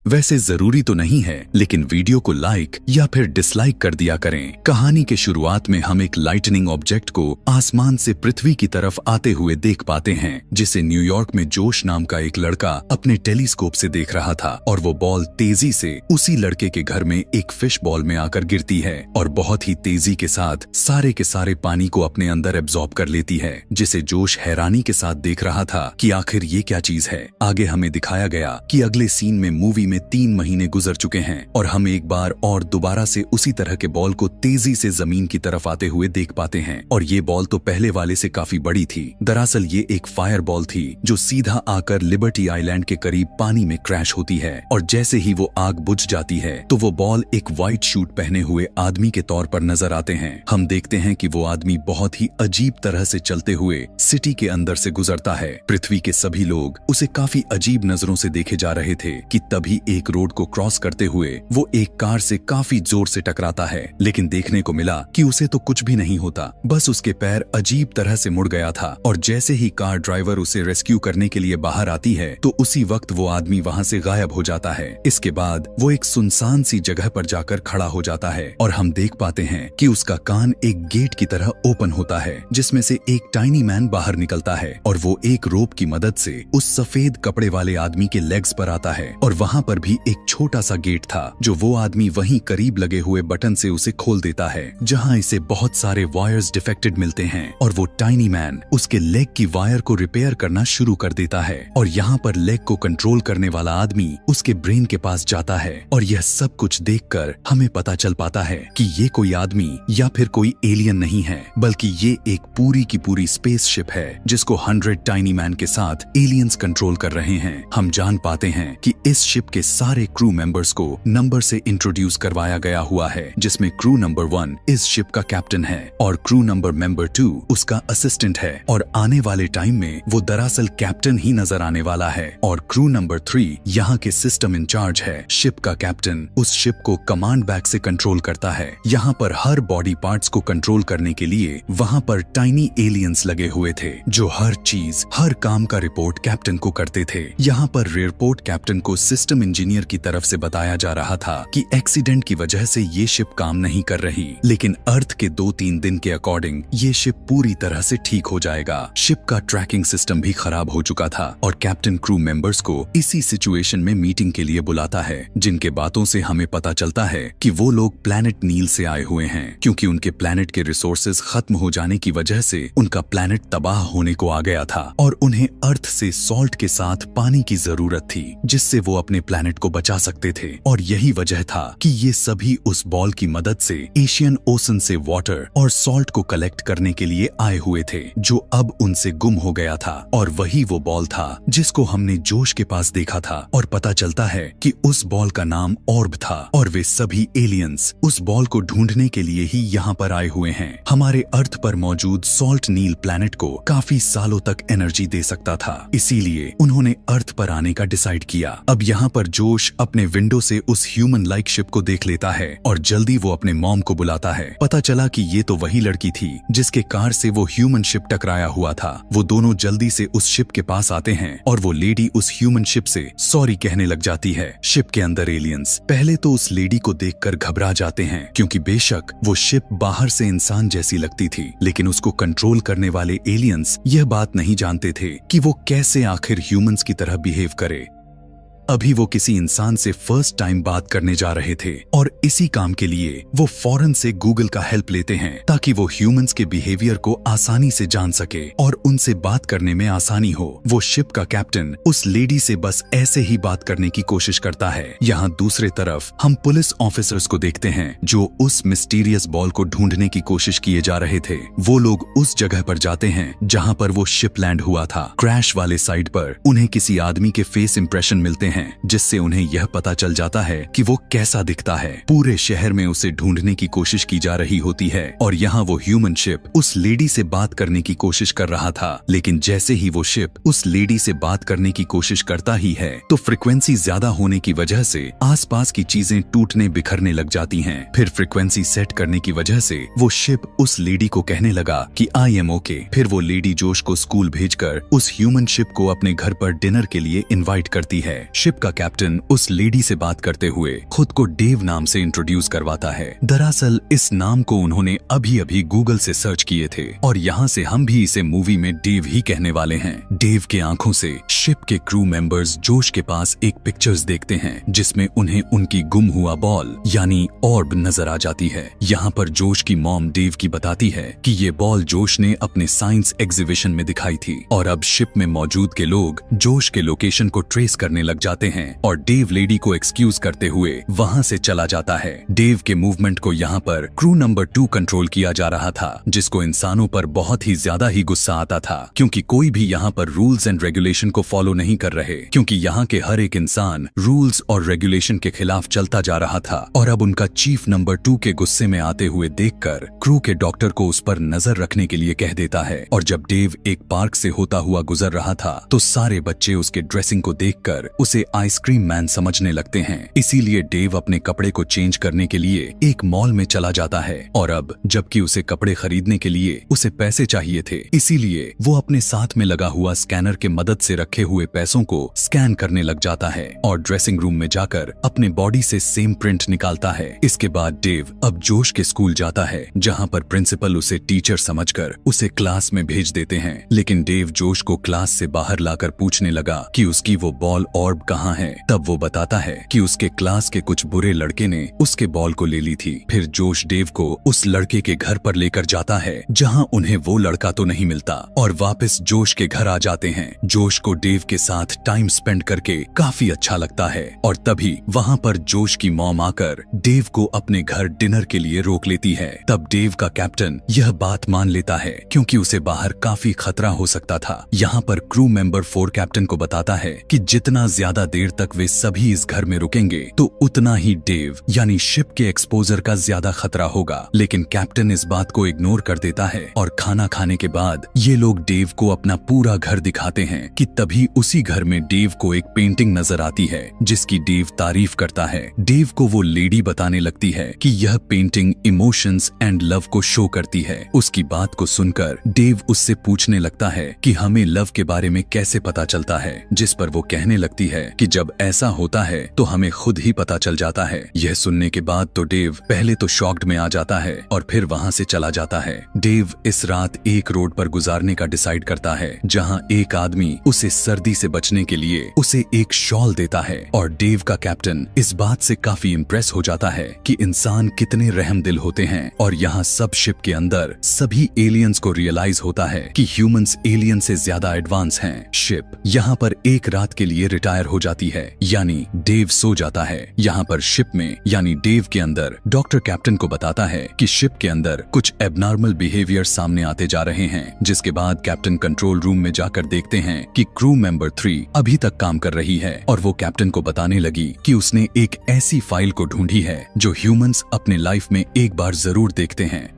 वैसे जरूरी तो नहीं है, लेकिन वीडियो को लाइक या फिर डिसलाइक कर दिया करें। कहानी के शुरुआत में हम एक लाइटनिंग ऑब्जेक्ट को आसमान से पृथ्वी की तरफ आते हुए देख पाते हैं, जिसे न्यूयॉर्क में जोश नाम का एक लड़का अपने टेलीस्कोप से देख रहा था और वो बॉल तेजी से उसी लड़के के घर में एक फिश बॉल में आकर गिरती है और बहुत ही तेजी के साथ सारे के सारे पानी को अपने अंदर एब्जॉर्ब कर लेती है, जिसे जोश हैरानी के साथ देख रहा था कि आखिर ये क्या चीज है। आगे हमें दिखाया गया कि अगले सीन में मूवी में 3 महीने गुजर चुके हैं और हम एक बार और दोबारा से उसी तरह के बॉल को तेजी से जमीन की तरफ आते हुए देख पाते हैं और ये बॉल तो पहले वाले से काफी बड़ी थी। दरअसल ये एक फायर बॉल थी जो सीधा आकर लिबर्टी आइलैंड के करीब पानी में क्रैश होती है और जैसे ही वो आग बुझ जाती है तो वो बॉल एक व्हाइट शूट पहने हुए आदमी के तौर पर नजर आते हैं। हम देखते हैं कि वो आदमी बहुत ही अजीब तरह से चलते हुए सिटी के अंदर से गुजरता है। पृथ्वी के सभी लोग उसे काफी अजीब नजरों से देखे जा रहे थे कि तभी एक रोड को क्रॉस करते हुए वो एक कार से काफी जोर से टकराता है, लेकिन देखने को मिला कि उसे तो कुछ भी नहीं होता, बस उसके पैर अजीब तरह से मुड़ गया था और जैसे ही कार ड्राइवर उसे रेस्क्यू करने के लिए बाहर आती है तो उसी वक्त वो आदमी वहां से गायब हो जाता है। इसके बाद वो एक सुनसान सी जगह पर जाकर खड़ा हो जाता है और हम देख पाते हैं कि उसका कान एक गेट की तरह ओपन होता है जिसमें से एक टाइनी मैन बाहर निकलता है और वो एक रोप की मदद से उस सफेद कपड़े वाले आदमी के लेग्स पर आता है और वहां पर भी एक छोटा सा गेट था जो वो आदमी वहीं करीब लगे हुए बटन से उसे खोल देता है, जहां इसे बहुत सारे वायर्स डिफेक्टेड मिलते हैं और वो टाइनी मैन उसके लेग की वायर को रिपेयर करना शुरू कर देता है और यहाँ पर लेग को कंट्रोल करने वाला आदमी उसके ब्रेन के पास जाता है और यह सब कुछ देखकर हमें पता चल पाता है कि ये कोई आदमी या फिर कोई एलियन नहीं है, बल्कि ये एक पूरी की पूरी स्पेसशिप है जिसको 100 टाइनी मैन के साथ एलियंस कंट्रोल कर रहे हैं। हम जान पाते हैं कि इस शिप के सारे क्रू मेंबर्स को नंबर से इंट्रोड्यूस करवाया गया हुआ है, जिसमें क्रू नंबर 1 इस शिप का कैप्टन है और क्रू नंबर 2 उसका असिस्टेंट है और आने वाले टाइम में वो दरअसल कैप्टन ही नजर आने वाला है और क्रू नंबर 3 यहाँ के सिस्टम इंचार्ज है। शिप का कैप्टन उस शिप को कमांड बैग से कंट्रोल करता है। यहाँ पर हर बॉडी पार्ट्स को कंट्रोल करने के लिए वहाँ पर टाइनी एलियंस लगे हुए थे जो हर चीज हर काम का रिपोर्ट कैप्टन को करते थे। यहाँ पर रिपोर्ट कैप्टन को सिस्टम इंजीनियर की तरफ से बताया जा रहा था कि एक्सीडेंट की वजह से ये शिप काम नहीं कर रही, लेकिन अर्थ के 2-3 दिन के अकॉर्डिंग ये शिप पूरी तरह से ठीक हो जाएगा। शिप का ट्रैकिंग सिस्टम भी खराब हो चुका था और कैप्टन क्रू मेंबर्स को इसी सिचुएशन में मीटिंग के लिए बुलाता है, जिनके बातों से हमें पता चलता है कि वो लोग प्लैनेट नील से आए हुए हैं क्योंकि उनके प्लैनेट के रिसोर्सेज खत्म हो जाने की वजह से उनका प्लैनेट तबाह होने को आ गया था और उन्हें अर्थ से सॉल्ट के साथ पानी की जरूरत थी जिससे वो अपने प्लैनेट को बचा सकते थे और यही वजह था कि ये सभी उस बॉल की मदद से एशियन ओशन से वाटर और सॉल्ट को कलेक्ट करने के लिए आए हुए थे जो अब उनसे गुम हो गया था और वही वो बॉल था जिसको हमने जोश के पास देखा था और पता चलता है कि उस बॉल का नाम ऑर्ब था और वे सभी एलियंस उस बॉल को ढूंढने के लिए ही यहाँ पर आए हुए हैं। हमारे अर्थ पर मौजूद सॉल्ट नील प्लैनेट को काफी सालों तक एनर्जी दे सकता था, इसीलिए उन्होंने अर्थ पर आने का डिसाइड किया। अब यहाँ पर जोश अपने विंडो से उस ह्यूमन लाइक शिप को देख लेता है और जल्दी वो अपने मॉम को बुलाता है। पता चला कि ये तो वही लड़की थी जिसके कार से वो ह्यूमन शिप टकराया हुआ था। वो दोनों जल्दी से उस शिप के पास आते हैं और वो लेडी उस ह्यूमन शिप से सॉरी कहने लग जाती है। शिप के अंदर एलियंस पहले तो उस लेडी को देखकर घबरा जाते हैं क्योंकि बेशक वो शिप बाहर से इंसान जैसी लगती थी, लेकिन उसको कंट्रोल करने वाले एलियंस यह बात नहीं जानते थे कि वो कैसे आखिर ह्यूमंस की तरह बिहेव करे। अभी वो किसी इंसान से फर्स्ट टाइम बात करने जा रहे थे और इसी काम के लिए वो फौरन से गूगल का हेल्प लेते हैं ताकि वो ह्यूमंस के बिहेवियर को आसानी से जान सके और उनसे बात करने में आसानी हो। वो शिप का कैप्टन उस लेडी से बस ऐसे ही बात करने की कोशिश करता है। यहाँ दूसरे तरफ हम पुलिस ऑफिसर्स को देखते हैं जो उस मिस्टीरियस बॉल को ढूंढने की कोशिश किए जा रहे थे। वो लोग उस जगह पर जाते हैं जहाँ पर वो शिप लैंड हुआ था। क्रैश वाले साइड पर उन्हें किसी आदमी के फेस इंप्रेशन मिलते हैं जिससे उन्हें यह पता चल जाता है कि वो कैसा दिखता है। पूरे शहर में उसे ढूंढने की कोशिश की जा रही होती है और यहाँ वो ह्यूमन शिप उस लेडी से बात करने की कोशिश कर रहा था, लेकिन जैसे ही वो शिप उस लेडी से बात करने की कोशिश करता ही है तो फ्रिक्वेंसी ज्यादा होने की वजह से आसपास की चीजें टूटने बिखरने लग जाती हैं। फिर फ्रिक्वेंसी सेट करने की वजह से वो शिप उस लेडी को कहने लगा कि आई एम ओके। फिर वो लेडी जोश को स्कूल भेजकर उस ह्यूमन शिप को अपने घर पर डिनर के लिए इनवाइट करती है। शिप का कैप्टन उस लेडी से बात करते हुए खुद को डेव नाम से इंट्रोड्यूस करवाता है। दरअसल इस नाम को उन्होंने अभी अभी गूगल से सर्च किए थे और यहाँ से हम भी इसे मूवी में डेव ही कहने वाले हैं। डेव के आंखों से शिप के क्रू मेंबर्स जोश के पास एक पिक्चर्स देखते हैं जिसमें उन्हें उनकी गुम हुआ बॉल यानी ऑर्ब नजर आ जाती है। यहाँ पर जोश की मॉम डेव की बताती है कि ये बॉल जोश ने अपने साइंस एग्जीबिशन में दिखाई थी और अब शिप में मौजूद के लोग जोश के लोकेशन को ट्रेस करने लग जाते हैं और डेव लेडी को एक्सक्यूज करते हुए वहाँ से चला जाता है। डेव के मूवमेंट को यहाँ पर क्रू नंबर 2 कंट्रोल किया जा रहा था, जिसको इंसानों पर बहुत ही ज्यादा ही गुस्सा आता था क्योंकि कोई भी यहाँ पर रूल्स एंड रेगुलेशन को फॉलो नहीं कर रहे, क्योंकि यहाँ के हर एक इंसान रूल्स और रेगुलेशन के खिलाफ चलता जा रहा था। और अब उनका चीफ नंबर 2 के गुस्से में आते हुए देखकर क्रू के डॉक्टर को उस पर नजर रखने के लिए कह देता है। और जब डेव एक पार्क से होता हुआ गुजर रहा था तो सारे बच्चे उसके ड्रेसिंग को देखकर उसे आइसक्रीम मैन समझने लगते हैं। इसीलिए डेव अपने कपड़े को चेंज करने के लिए एक मॉल में चला जाता है और अब जबकि उसे कपड़े खरीदने के लिए उसे पैसे चाहिए थे, इसीलिए वो अपने साथ में लगा हुआ स्कैनर के मदद से रखे हुए पैसों को स्कैन करने लग जाता है और ड्रेसिंग रूम में जाकर अपने बॉडी से सेम प्रिंट निकालता है। इसके बाद डेव अब जोश के स्कूल जाता है जहाँ पर प्रिंसिपल उसे टीचर समझकर उसे क्लास में भेज देते हैं। लेकिन डेव जोश को क्लास से बाहर लाकर पूछने लगा कि उसकी वो बॉल ऑर्ब कहाँ है। तब वो बताता है कि उसके क्लास के कुछ बुरे लड़के ने उसके बॉल को ले ली थी। फिर जोश डेव को उस लड़के के घर पर लेकर जाता है जहाँ उन्हें वो लड़का तो नहीं मिलता और वापस जोश के घर आ जाते हैं। जोश को डेव के साथ टाइम स्पेंड करके काफी अच्छा लगता है और तभी वहाँ पर जोश की मॉम आकर डेव को अपने घर डिनर के लिए रोक लेती है। तब डेव का कैप्टन यह बात मान लेता है क्योंकि उसे बाहर काफी खतरा हो सकता था। यहाँ पर क्रू मेंबर 4 कैप्टन को बताता है कि जितना ज्यादा देर तक वे सभी इस घर में रुकेंगे तो उतना ही डेव यानी शिप के एक्सपोजर का ज्यादा खतरा होगा। लेकिन कैप्टन इस बात को इग्नोर कर देता है और खाना खाने के बाद ये लोग डेव को अपना पूरा घर दिखाते हैं कि तभी उसी घर में डेव को एक पेंटिंग नजर आती है जिसकी डेव तारीफ करता है। डेव को वो लेडी बताने लगती है कि यह पेंटिंग इमोशंस एंड लव को शो करती है। उसकी बात को सुनकर डेव उससे पूछने लगता है कि हमें लव के बारे में कैसे पता चलता है, जिस पर वो कहने लगती है कि जब ऐसा होता है तो हमें खुद ही पता चल जाता है। यह सुनने के बाद तो डेव पहले तो शॉक्ड में आ जाता है और फिर वहाँ से चला जाता है। डेव इस रात एक रोड पर गुजारने का डिसाइड करता है जहाँ एक आदमी उसे सर्दी से बचने के लिए उसे एक शॉल देता है और डेव का कैप्टन इस बात से काफी इम्प्रेस हो जाता है कि इंसान कितने रहमदिल होते हैं। और यहाँ सब शिप के अंदर सभी एलियंस को रियलाइज होता है कि ह्यूमंस एलियन से ज्यादा एडवांस हैं। शिप यहाँ पर एक रात के लिए रिटायर हो जाती है यानी डेव सो जाता है। यहाँ पर शिप में यानी डेव के अंदर डॉक्टर कैप्टन को बताता है कि शिप के अंदर कुछ एबनॉर्मल बिहेवियर सामने आते जा रहे हैं, जिसके बाद कैप्टन कंट्रोल रूम में जाकर देखते हैं कि क्रू मेंबर 3 अभी तक काम कर रही है और वो कैप्टन को बताने लगी कि उसने एक ऐसी फाइल को ढूंढी है जो ह्यूमंस अपने लाइफ में एक बार जरूर देखते हैं।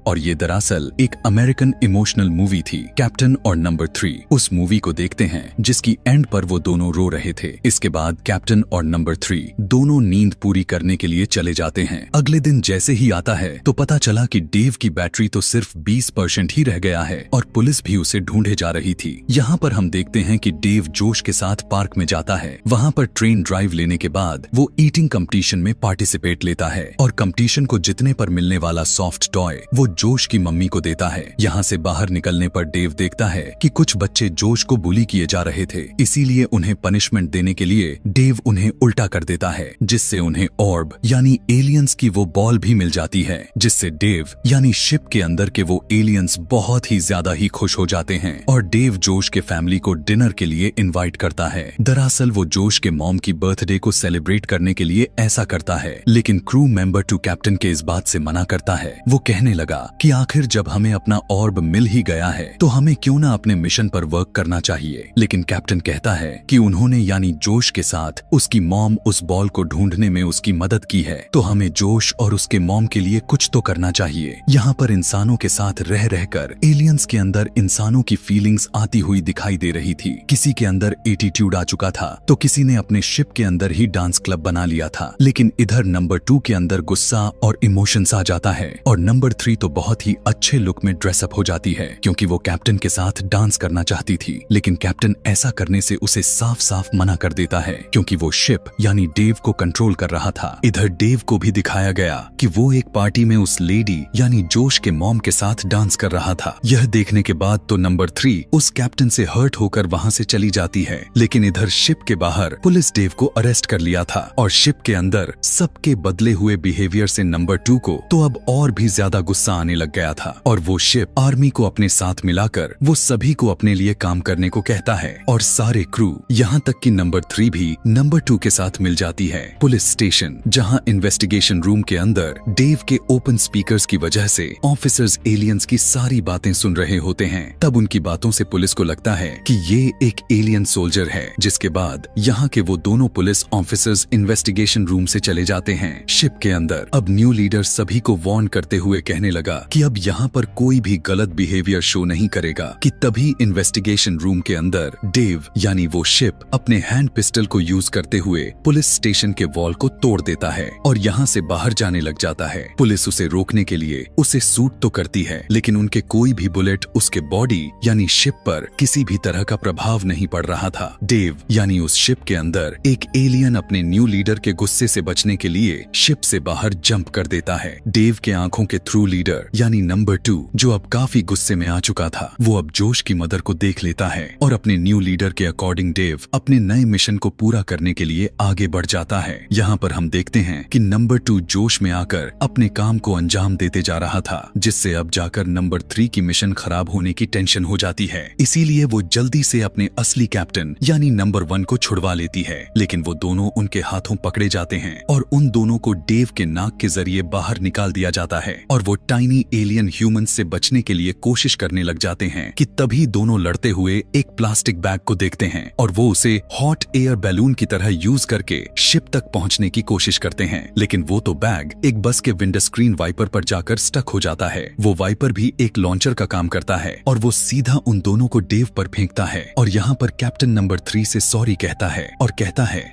और ये दरअसल एक अमेरिकन इमोशनल मूवी थी, कैप्टन और नंबर 3 उस मूवी को देखते हैं जिसकी एंड पर वो दोनों रो रहे थे। इसके बाद कैप्टन और नंबर 3 दोनों नींद पूरी करने के लिए चले जाते हैं। अगले दिन जैसे ही आता है तो पता चला कि डेव की बैटरी तो सिर्फ 20% ही रह गया है और पुलिस भी उसे ढूंढे जा रही थी। यहाँ पर हम देखते हैं कि डेव जोश के साथ पार्क में जाता है। वहाँ पर ट्रेन ड्राइव लेने के बाद वो ईटिंग कंपटीशन में पार्टिसिपेट लेता है और कंपटीशन को जीतने पर मिलने वाला सॉफ्ट टॉय वो जोश की मम्मी को देता है। यहाँ से बाहर निकलने पर डेव देखता है कि कुछ बच्चे जोश को बुली किए जा रहे थे, इसीलिए उन्हें पनिशमेंट देने के लिए डेव उन्हें उल्टा कर देता है जिससे उन्हें ऑर्ब यानी एलियंस की वो बॉल भी मिल जाती है, जिससे डेव यानी शिप के अंदर के वो एलियंस बहुत ही ज्यादा ही खुश हो जाते हैं और डेव जोश के फैमिली को डिनर के लिए इनवाइट करता है। दरअसल वो जोश के मॉम की बर्थडे को सेलिब्रेट करने के लिए ऐसा करता है, लेकिन क्रू मेंबर 2 कैप्टन के इस बात से मना करता है। वो कहने लगा कि आखिर जब हमें अपना ऑर्ब मिल ही गया है तो हमें क्यों ना अपने मिशन पर वर्क करना चाहिए। लेकिन कैप्टन कहता है कि उन्होंने यानी जोश के साथ उसकी मॉम उस बॉल को ढूंढने में उसकी मदद की है, तो हमें जोश और उसके मॉम के लिए कुछ तो करना चाहिए। यहाँ पर इंसानों के साथ रह रहकर एलियंस के अंदर इंसानों की फीलिंग्स आती हुई दिखाई दे रही थी। किसी के अंदर एटीट्यूड आ चुका था तो किसी ने अपने शिप के अंदर ही डांस क्लब बना लिया था, लेकिन इधर नंबर 2 के अंदर गुस्सा और इमोशंस आ जाता है और नंबर 3 तो बहुत ही अच्छे लुक में ड्रेसअप हो जाती है क्योंकि वो कैप्टन के साथ डांस करना चाहती थी, लेकिन कैप्टन ऐसा करने से उसे साफ साफ मना कर देता है क्योंकि वो शिप यानी डेव को कंट्रोल कर रहा था। इधर डेव को भी दिखाया गया कि वो एक पार्टी में उस लेडी यानी जोश के मॉम के साथ डांस कर रहा था। यह देखने के बाद तो नंबर 3 उस कैप्टन से हर्ट होकर वहां से चली जाती है, लेकिन इधर शिप के बाहर पुलिस डेव को अरेस्ट कर लिया था और शिप के अंदर सबके बदले हुए बिहेवियर से नंबर 2 को तो अब और भी ज्यादा गुस्सा आने लग गया था और वो शिप आर्मी को अपने साथ मिलाकर वो सभी को अपने लिए काम करने को कहता है और सारे क्रू यहाँ तक कि नंबर 3 भी नंबर 2 के साथ मिल जाती है। पुलिस स्टेशन जहाँ इन्वेस्टिगेशन रूम के अंदर डेव के ओपन स्पीकर्स की वजह से ऑफिसर्स एलियंस की सारी बातें सुन रहे होते हैं। तब उनकी बातों से पुलिस को लगता है कि ये एक एलियन सोल्जर है, जिसके बाद यहाँ के वो दोनों पुलिस ऑफिसर्स इन्वेस्टिगेशन रूम से चले जाते हैं। शिप के अंदर अब न्यू लीडर सभी को वार्न करते हुए कहने लगा कि अब यहाँ पर कोई भी गलत बिहेवियर शो नहीं करेगा कि तभी इन्वेस्टिगेशन रूम के अंदर डेव यानी वो शिप अपने हैंड पिस्टल को यूज करते हुए पुलिस स्टेशन के वॉल को तोड़ देता है और यहाँ से बाहर जाने लग जाता है। पुलिस उसे रोकने के लिए उसे शूट तो करती है, लेकिन उनके कोई भी बुलेट उसके बॉडी यानी शिप पर किसी भी तरह का प्रभाव नहीं पड़ रहा था। डेव यानी उस शिप के अंदर एक एलियन अपने न्यू लीडर के गुस्से से बचने के लिए शिप से बाहर जंप कर देता है। डेव के आंखों के थ्रू लीडर यानी नंबर 2 जो अब काफी गुस्से में आ चुका था, वो अब जोश की मदर को देख लेता है और अपने न्यू लीडर के अकॉर्डिंग डेव अपने नए मिशन को पूरा करने के लिए आगे बढ़ जाता है। यहाँ पर हम देखते हैं कि नंबर 2 जोश में आकर अपने काम को अंजाम देते जा रहा था, जिससे अब जाकर नंबर 3 की मिशन खराब होने की टेंशन हो जाती है। इसीलिए वो जल्दी से अपने असली कैप्टन यानी नंबर 1 को छुड़वा लेती है, लेकिन वो दोनों उनके हाथों पकड़े जाते हैं और उन दोनों को डेव के नाक के जरिए बाहर निकाल दिया जाता है और वो टाइनी एलियन ह्यूमन से बचने के लिए कोशिश करने लग जाते हैं कि तभी दोनों लड़ते हुए एक प्लास्टिक बैग को देखते हैं और वो उसे हॉट एयर बैलून की तरह यूज करके शिप तक पहुंचने की कोशिश करते हैं, लेकिन वो तो बैग एक बस के विंडो स्क्रीन वाइपर पर जाकर स्टक हो जाता है। वो वाइपर भी एक लॉन्चर का काम करता है और वो सीधा उन दोनों को डेव पर फेंकता है और यहाँ पर कैप्टन नंबर 3 से सॉरी कहता है और कहता है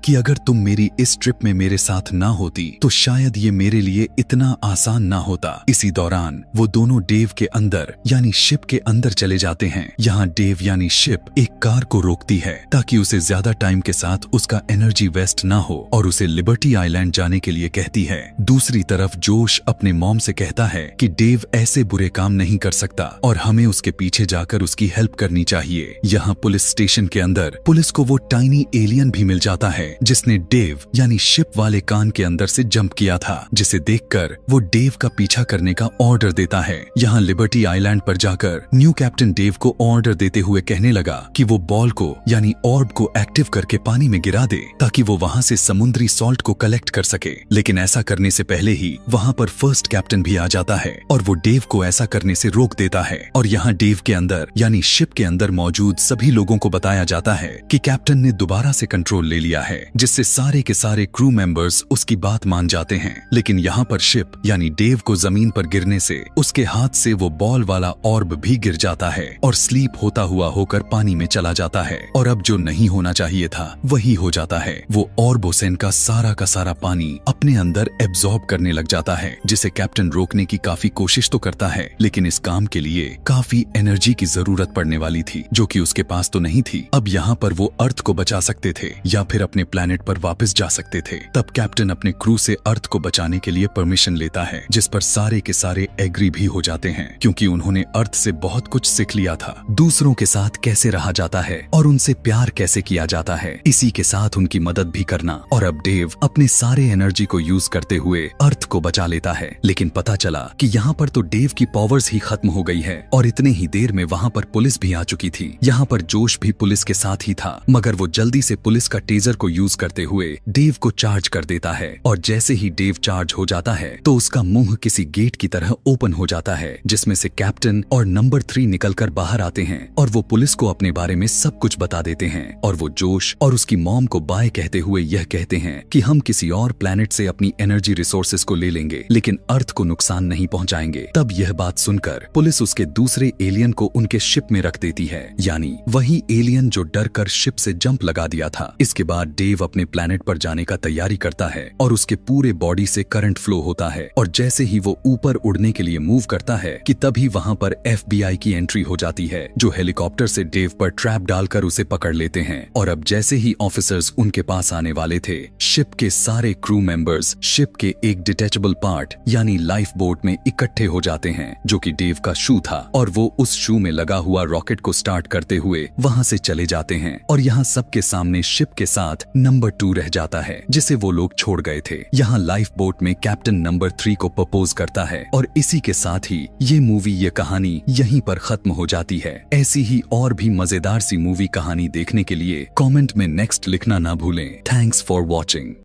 कि अगर तुम मेरी इस ट्रिप में मेरे साथ ना होती तो शायद ये मेरे लिए इतना आसान ना होता। इसी दौरान वो दोनों डेव के अंदर यानी शिप के अंदर चले जाते हैं। यहाँ डेव यानी शिप एक कार को रोकती है ताकि उसे ज्यादा टाइम के साथ उसका एनर्जी वेस्ट ना हो और उसे लिबर्टी आइलैंड जाने के लिए कहती है। दूसरी तरफ जोश अपने मॉम से कहता है कि डेव ऐसे बुरे काम नहीं कर सकता और हमें उसके पीछे जाकर उसकी हेल्प करनी चाहिए। यहाँ पुलिस स्टेशन के अंदर पुलिस को वो टाइनी एलियन भी मिल जाता है जिसने डेव यानी शिप वाले कान के अंदर से जंप किया था, जिसे देखकर वो डेव का पीछा करने का ऑर्डर देता है। यहाँ लिबर्टी आइलैंड पर जाकर न्यू कैप्टन डेव को ऑर्डर देते हुए कहने लगा कि वो बॉल को यानी ऑर्ब को एक्टिव करके पानी में गिरा दे ताकि वो वहाँ से समुद्री सॉल्ट को कलेक्ट कर सके, लेकिन ऐसा करने से पहले ही वहाँ पर फर्स्ट कैप्टन भी आ जाता है और वो डेव को ऐसा करने से रोक देता है। और यहाँ डेव के अंदर यानी शिप के अंदर मौजूद सभी लोगों को बताया जाता है कि कैप्टन ने दोबारा से कंट्रोल ले लिया है, जिससे सारे के सारे क्रू मेंबर्स उसकी बात मान जाते हैं। लेकिन यहाँ पर शिप यानी डेव को जमीन पर गिरने से उसके हाथ से वो बॉल वाला ऑर्ब भी गिर जाता है और स्लीप होता हुआ होकर पानी में चला जाता है और अब जो नहीं होना चाहिए था वही हो जाता है। वो ऑर्बोसेन का सारा पानी अपने अंदर एब्जॉर्ब करने लग जाता है, जिसे कैप्टन रोकने की काफी कोशिश तो करता है, लेकिन इस काम के लिए काफी एनर्जी की जरूरत पड़ने वाली थी जो कि उसके पास तो नहीं थी। अब यहाँ पर वो अर्थ को बचा सकते थे या फिर अपने प्लेनेट पर वापस जा सकते थे। तब कैप्टन अपने क्रू से अर्थ को बचाने के लिए परमिशन लेता है, जिस पर सारे के सारे एग्री भी हो जाते हैं क्योंकि उन्होंने अर्थ से बहुत कुछ सीख लिया था, दूसरों के साथ कैसे रहा जाता है और उनसे प्यार कैसे किया जाता है, इसी के साथ उनकी मदद भी करना। और अब डेव अपने सारे एनर्जी को यूज करते हुए अर्थ को बचा लेता है, लेकिन पता चला कि यहाँ पर तो डेव की पावर्स ही खत्म हो गई है और इतने ही देर में वहाँ पर पुलिस भी आ चुकी थी। यहाँ पर जोश भी पुलिस के साथ ही था, मगर वो जल्दी से पुलिस का टेजर को यूज करते हुए डेव को चार्ज कर देता है और जैसे ही डेव चार्ज हो जाता है तो उसका मुंह किसी गेट की तरह ओपन हो जाता है, जिसमें से कैप्टन और नंबर 3 निकलकर बाहर आते हैं और वो पुलिस को अपने बारे में सब कुछ बता देते हैं। और वो जोश और उसकी मॉम को बाय कहते हुए यह कहते हैं कि हम किसी और प्लेनेट से अपनी एनर्जी रिसोर्सेज को ले लेंगे, लेकिन अर्थ को नुकसान नहीं पहुंचाएंगे। तब यह बात सुनकर पुलिस उसके दूसरे एलियन को उनके शिप में रख देती है, यानी वही एलियन जो डर कर शिप से जंप लगा दिया था। इसके बाद डेव अपने प्लैनेट पर जाने का तैयारी करता है और उसके पूरे बॉडी से करंट फ्लो होता है और जैसे ही वो ऊपर उड़ने के लिए मूव करता है कि तभी वहां पर FBI की एंट्री हो जाती है, जो हेलीकॉप्टर से डेव पर ट्रैप डालकर उसे पकड़ लेते हैं। और अब जैसे ही ऑफिसर्स उनके पास आने वाले थे, शिप के सारे क्रू मेंबर्स शिप के एक डिटैचेबल पार्ट यानी लाइफ बोट में इकट्ठे हो जाते हैं, जो कि डेव का शू था, और वो उस शू में लगा हुआ रॉकेट को स्टार्ट करते हुए वहां से चले जाते हैं। और यहाँ सबके सामने शिप के साथ नंबर 2 रह जाता है, जिसे वो लोग छोड़ गए थे। यहाँ लाइफ बोट में कैप्टन नंबर 3 को प्रपोज करता है और इसी के साथ ही ये मूवी, ये कहानी यहीं पर खत्म हो जाती है। ऐसी ही और भी मजेदार सी मूवी कहानी देखने के लिए कमेंट में नेक्स्ट लिखना ना भूलें। Thanks for watching.